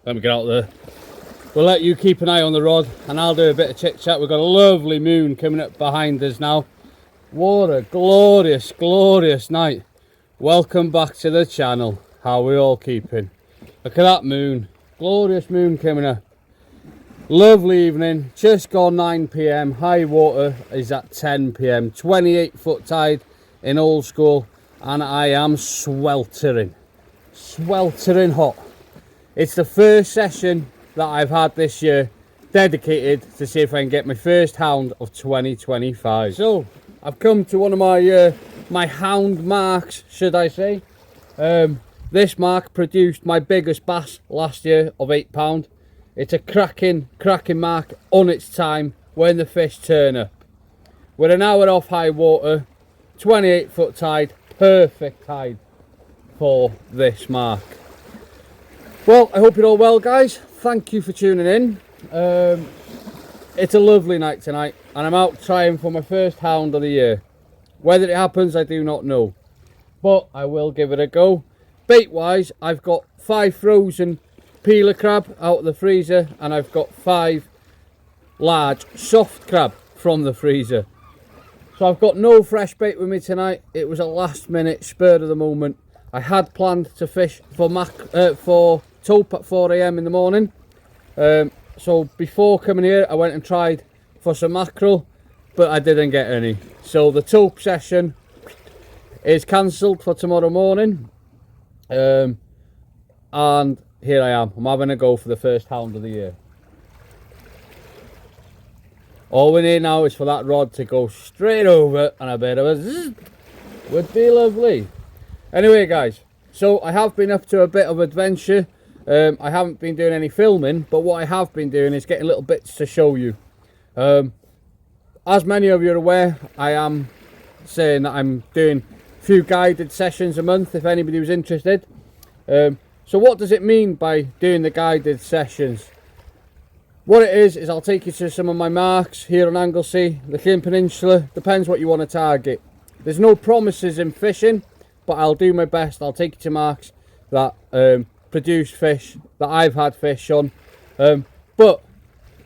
Let me get out there. We'll let you keep an eye on the rod and I'll do a bit of chit chat. We've got a lovely moon coming up behind us now. What a glorious, glorious night. Welcome back to the channel. How are we all keeping? Look at that moon. Glorious moon coming up. Lovely evening. Just gone 9 PM. High water is at 10 PM. 28 foot tide in Old School. And I am sweltering. Sweltering hot. It's the first session that I've had this year dedicated to see if I can get my first hound of 2025. So I've come to one of my hound marks, should I say. This mark produced my biggest bass last year of £8. It's a cracking mark on its time when the fish turn up. We're an hour off high water, 28 foot tide, perfect tide for this mark. Well, I hope you're all well, guys. Thank you for tuning in. It's a lovely night tonight and I'm out trying for my first hound of the year. Whether it happens, I do not know, but I will give it a go. Bait wise, I've got 5 frozen peeler crab out of the freezer and I've got 5 large soft crab from the freezer. So I've got no fresh bait with me tonight. It was a last minute spur of the moment. I had planned to fish for taupe at 4 AM in the morning. So before coming here I went and tried for some mackerel, but I didn't get any. So the taupe session is cancelled for tomorrow morning. And here I am. I'm having a go for the first hound of the year. All we need now is for that rod to go straight over and a bit of a zzz would be lovely. Anyway guys, so I have been up to a bit of adventure. I haven't been doing any filming, but what I have been doing is getting little bits to show you. As many of you are aware, I am saying that I'm doing a few guided sessions a month if anybody was interested. So what does it mean by doing the guided sessions? What it is I'll take you to some of my marks here on Anglesey, the Llyn Peninsula, depends what you want to target. There's no promises in fishing, but I'll do my best. I'll take you to marks that produce fish, that I've had fish on. But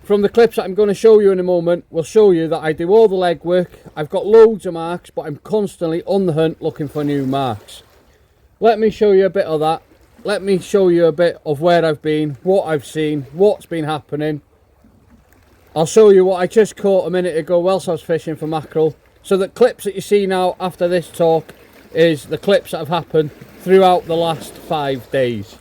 from the clips that I'm going to show you in a moment, will show you that I do all the legwork. I've got loads of marks, but I'm constantly on the hunt looking for new marks. Let me show you a bit of that. Let me show you a bit of where I've been, what I've seen, what's been happening. I'll show you what I just caught a minute ago whilst I was fishing for mackerel. So the clips that you see now after this talk is the clips that have happened throughout the last 5 days.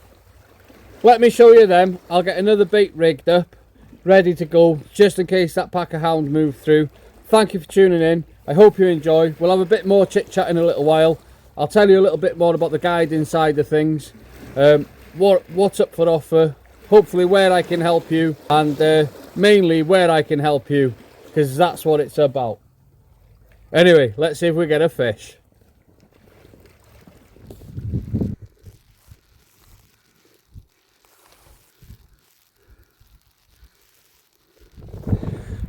Let me show you them. I'll get another bait rigged up, ready to go, just in case that pack of hound moved through. Thank you for tuning in. I hope you enjoy. We'll have a bit more chit chat in a little while. I'll tell you a little bit more about the guiding side of things, what's up for offer, hopefully where I can help you, and mainly where I can help you, because that's what it's about. Anyway, let's see if we get a fish.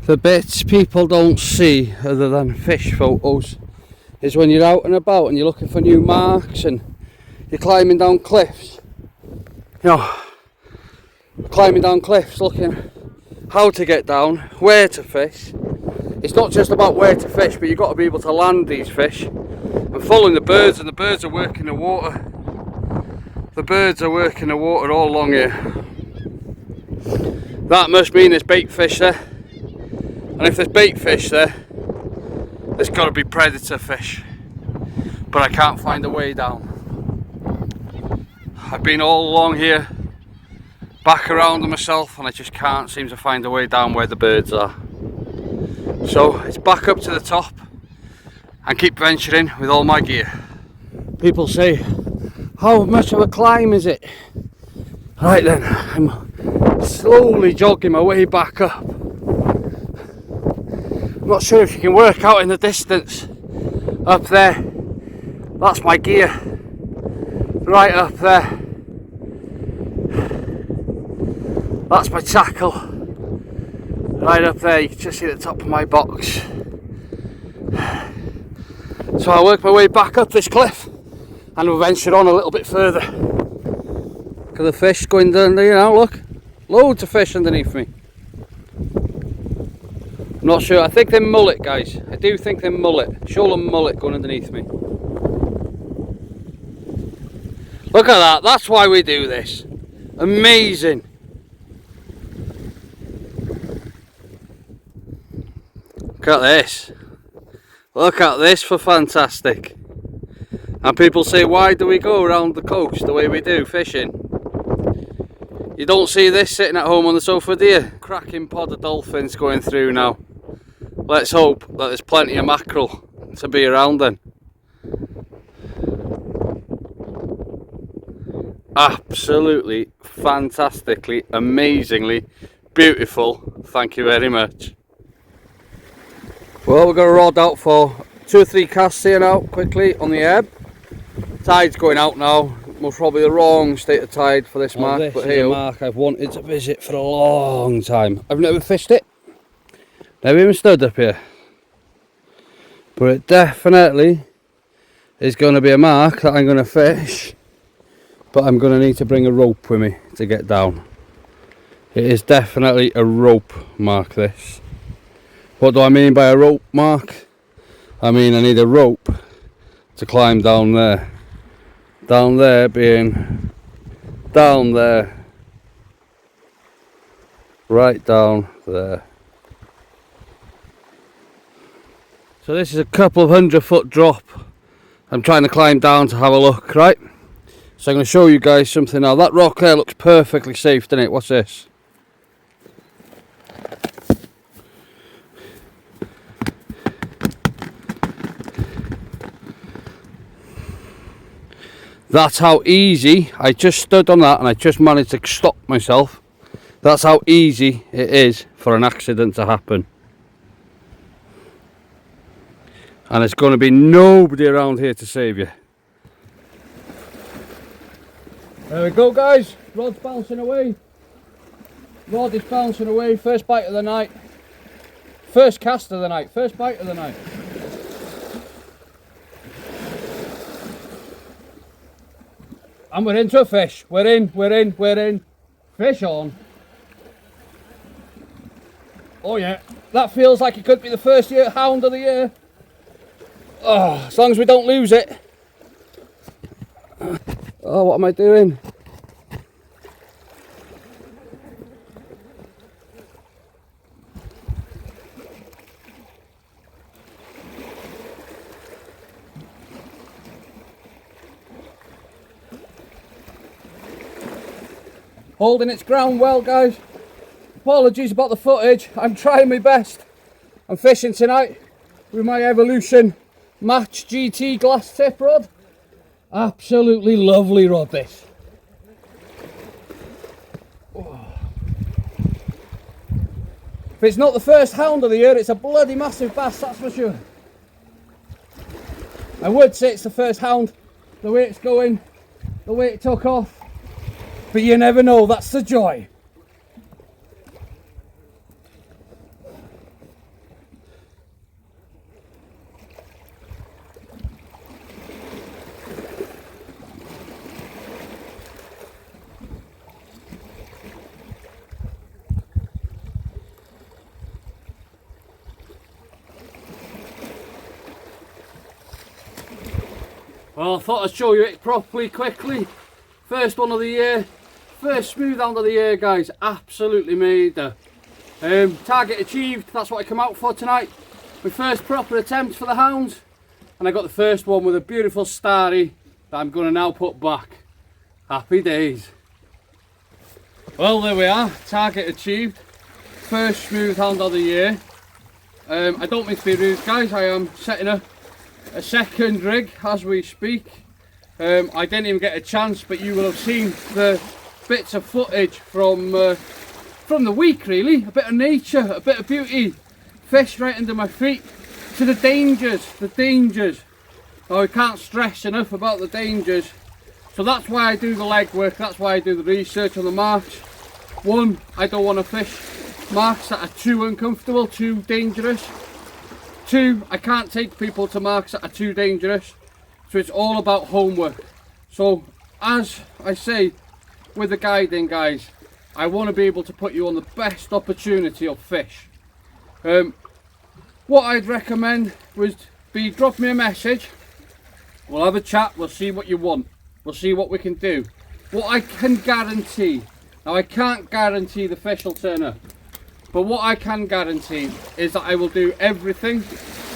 The bits people don't see other than fish photos is when you're out and about and you're looking for new marks and you're climbing down cliffs. You know, climbing down cliffs looking how to get down, where to fish. It's not just about where to fish, but you've got to be able to land these fish. I'm following the birds and the birds are working the water. The birds are working the water all along here. That must mean there's bait fish there. And if there's bait fish there, there's got to be predator fish. But I can't find a way down. I've been all along here, back around on myself, and I just can't seem to find a way down where the birds are. So it's back up to the top and keep venturing with all my gear. People say, how much of a climb is it? Right then, I'm slowly jogging my way back up. I'm not sure if you can work out in the distance up there. That's my gear right up there. That's my tackle right up there. You can just see the top of my box. So I'll work my way back up this cliff and we'll venture on a little bit further. Look at the fish going down there now, look. Loads of fish underneath me. I'm not sure, I think they're mullet, guys. I do think they're mullet. Shoal mullet going underneath me. Look at that, that's why we do this. Amazing. Look at this. Look at this for fantastic. And people say, why do we go around the coast the way we do, fishing? You don't see this sitting at home on the sofa, do you? Cracking pod of dolphins going through now. Let's hope that there's plenty of mackerel to be around then. Absolutely, fantastically, amazingly beautiful. Thank you very much. Well, we're going to rod out for 2 or 3 casts here now, quickly on the ebb. Tide's going out now. Most probably the wrong state of tide for this mark. This but is here, a mark I've wanted to visit for a long time. I've never fished it. Never even stood up here. But it definitely is going to be a mark that I'm going to fish. But I'm going to need to bring a rope with me to get down. It is definitely a rope mark, this. What do I mean by a rope mark? I mean I need a rope to climb down there. Down there being down there. Right down there. So this is a couple of 100-foot drop. I'm trying to climb down to have a look, right? So I'm going to show you guys something now. That rock there looks perfectly safe, doesn't it? What's this? That's how easy, I just stood on that and I just managed to stop myself. That's how easy it is for an accident to happen. And there's going to be nobody around here to save you. There we go, guys. Rod's bouncing away. Rod is bouncing away. First bite of the night. First cast of the night. First bite of the night. And we're into a fish. We're in. Fish on. Oh yeah. That feels like it could be the first hound of the year. Oh, as long as we don't lose it. Oh, what am I doing? Holding its ground well, guys. Apologies about the footage. I'm trying my best. I'm fishing tonight with my Evolution Match GT glass tip rod. Absolutely lovely rod, this. Oh. If it's not the first hound of the year, it's a bloody massive bass, that's for sure. I would say it's the first hound, the way it's going, the way it took off. But you never know, that's the joy. Well, I thought I'd show you it properly, quickly. First one of the year. First smooth hound of the year, guys. Absolutely made her. Target achieved. That's what I come out for tonight. My first proper attempt for the hounds. And I got the first one with a beautiful starry that I'm going to now put back. Happy days. Well, there we are. Target achieved. First smooth hound of the year. I don't mean to be rude, guys. I am setting up a second rig as we speak. I didn't even get a chance, but you will have seen the bits of footage from the week, really. A bit of nature, a bit of beauty, fish right under my feet. To the dangers. Oh, I can't stress enough about the dangers. So that's why I do the legwork, that's why I do the research on the marks. One, I don't want to fish marks that are too uncomfortable, too dangerous. Two, I can't take people to marks that are too dangerous. So it's all about homework. So as I say, with the guiding, guys, I want to be able to put you on the best opportunity of fish. What I'd recommend was drop me a message. We'll have a chat. We'll see what you want. We'll see what we can do. What I can guarantee, now I can't guarantee the fish will turn up, but what I can guarantee is that I will do everything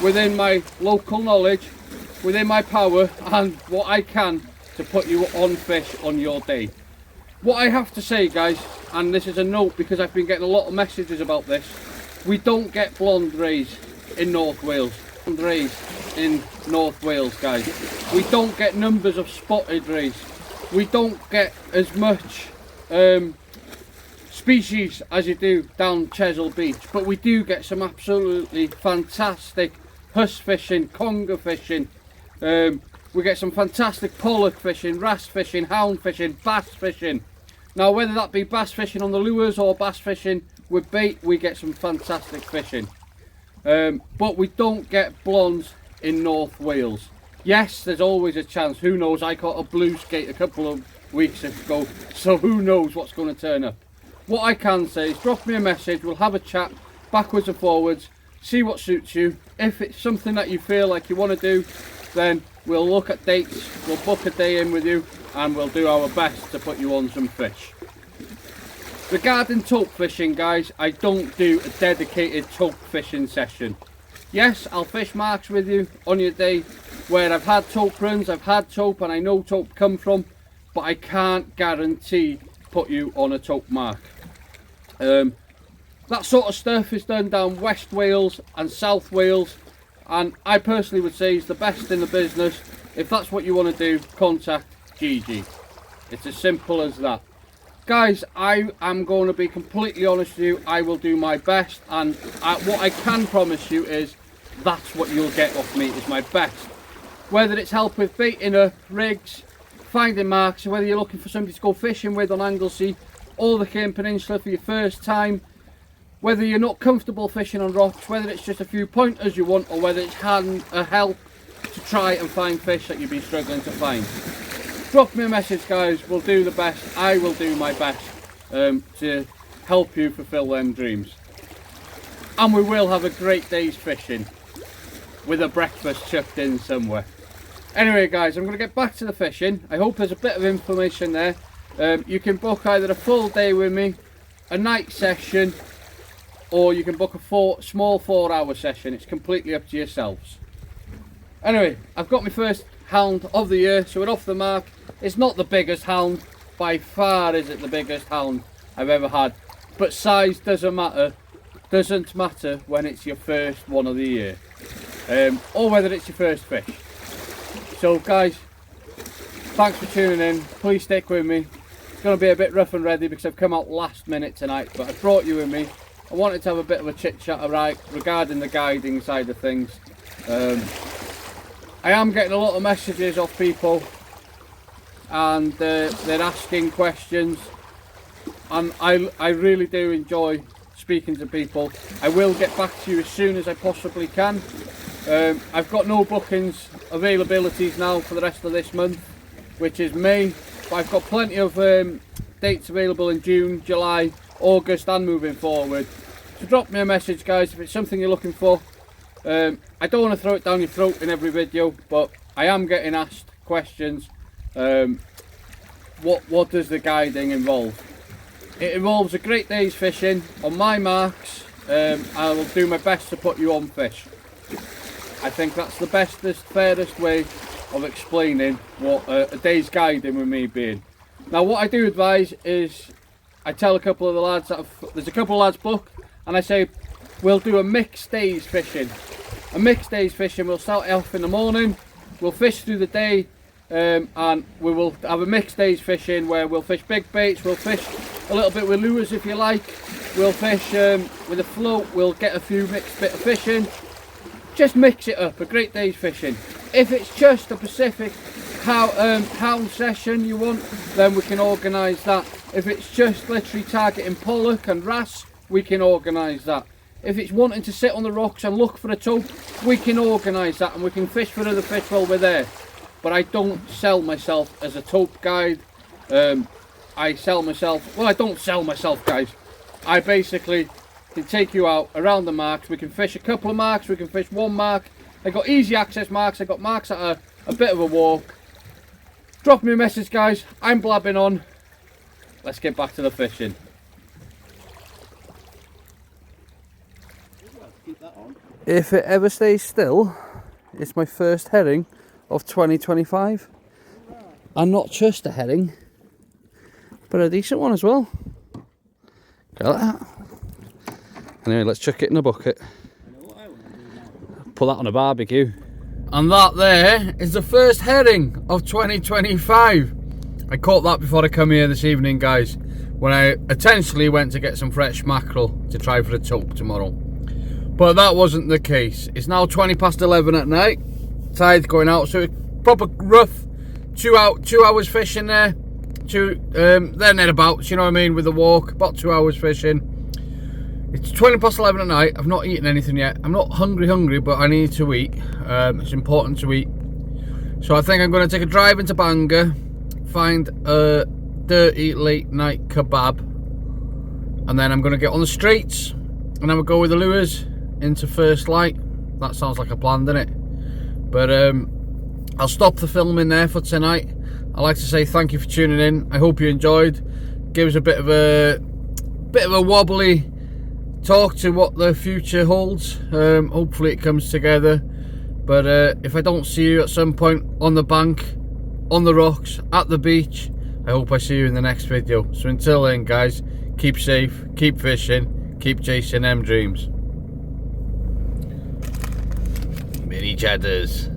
within my local knowledge, within my power, and what I can to put you on fish on your day. What I have to say, guys, and this is a note because I've been getting a lot of messages about this, we don't get blonde rays in North Wales. Blonde rays in North Wales, guys. We don't get numbers of spotted rays. We don't get as much species as you do down Chesil Beach, but we do get some absolutely fantastic huss fishing, conger fishing. We get some fantastic pollock fishing, wrasse fishing, hound fishing, bass fishing. Now, whether that be bass fishing on the lures or bass fishing with bait, we get some fantastic fishing. But we don't get blondes in North Wales. Yes, there's always a chance. Who knows? I caught a blue skate a couple of weeks ago, so who knows what's going to turn up. What I can say is drop me a message. We'll have a chat backwards and forwards, see what suits you. If it's something that you feel like you want to do, then we'll look at dates, we'll book a day in with you, and we'll do our best to put you on some fish. Regarding taupe fishing, guys, I don't do a dedicated taupe fishing session. Yes, I'll fish marks with you on your day where I've had taupe runs, I've had taupe and I know taupe come from, but I can't guarantee put you on a taupe mark. That sort of stuff is done down West Wales and South Wales, and I personally would say is the best in the business. If that's what you want to do, contact Gigi. It's as simple as that. Guys, I am going to be completely honest with you. I will do my best, and what I can promise you is that's what you'll get off me, is my best. Whether it's help with baiting up, rigs, finding marks, whether you're looking for somebody to go fishing with on Anglesey or the Cairn Peninsula for your first time, whether you're not comfortable fishing on rocks, whether it's just a few pointers you want, or whether it's a help to try and find fish that you've been struggling to find. Drop me a message, guys. We'll do the best. I will do my best to help you fulfill them dreams. And we will have a great day's fishing with a breakfast chucked in somewhere. Anyway, guys, I'm going to get back to the fishing. I hope there's a bit of information there. You can book either a full day with me, a night session, or you can book a small 4-hour session. It's completely up to yourselves. Anyway, I've got my first hound of the year, so we're off the mark. It's not the biggest hound, by far is it the biggest hound I've ever had, but size doesn't matter when it's your first one of the year, or whether it's your first fish. So guys, thanks for tuning in. Please stick with me. It's going to be a bit rough and ready because I've come out last minute tonight, but I brought you with me. I wanted to have a bit of a chit chat regarding the guiding side of things. I am getting a lot of messages off people, and they're asking questions, and I really do enjoy speaking to people. I will get back to you as soon as I possibly can. I've got no bookings availabilities now for the rest of this month, which is May, but I've got plenty of dates available in June, July, August and moving forward. So drop me a message, guys, if it's something you're looking for. I don't want to throw it down your throat in every video, but I am getting asked questions. What does the guiding involve? It involves a great day's fishing on my marks. I will do my best to put you on fish. I think that's the bestest, fairest way of explaining what a day's guiding with me being. Now, what I do advise is I tell a couple of the lads there's a couple of lads booked, and I say we'll do a mixed day's fishing. A mixed day's fishing. We'll start off in the morning. We'll fish through the day, and we will have a mixed day's fishing where we'll fish big baits. We'll fish a little bit with lures if you like. We'll fish with a float. We'll get a few mixed bit of fishing. Just mix it up. A great day's fishing. If it's just a Pacific hound session you want, then we can organise that. If it's just literally targeting pollock and wrasse, we can organise that. If it's wanting to sit on the rocks and look for a taupe, we can organise that, and we can fish for other fish while we're there. But I don't sell myself as a taupe guide. I sell myself, well, I don't sell myself, guys. I basically can take you out around the marks. We can fish a couple of marks, we can fish one mark. I got easy access marks, I got marks that are a bit of a walk. Drop me a message, guys. I'm blabbing on. Let's get back to the fishing. If it ever stays still, it's my first herring of 2025. And not just a herring, but a decent one as well. Got that. Anyway, let's chuck it in a bucket. Put that on a barbecue. And that there is the first herring of 2025. I caught that before I come here this evening, guys, when I intentionally went to get some fresh mackerel to try for the tope tomorrow. But that wasn't the case. It's now 20 past 11 at night. Tide's going out, so it's proper rough. 2 hours fishing there. Then thereabouts, you know what I mean, with the walk. About 2 hours fishing. It's 20 past 11 at night. I've not eaten anything yet. I'm not hungry, but I need to eat. It's important to eat. So I think I'm going to take a drive into Bangor, find a dirty late night kebab, and then I'm going to get on the streets and I will go with the lures into First Light. That sounds like a plan, doesn't it? But I'll stop the filming there for tonight. I'd like to say thank you for tuning in. I hope you enjoyed. Give us a bit of a wobbly talk to what the future holds. Hopefully it comes together. But if I don't see you at some point on the bank, on the rocks, at the beach, I hope I see you in the next video. So until then, guys, keep safe, keep fishing, keep chasing them dreams. Mini cheddars.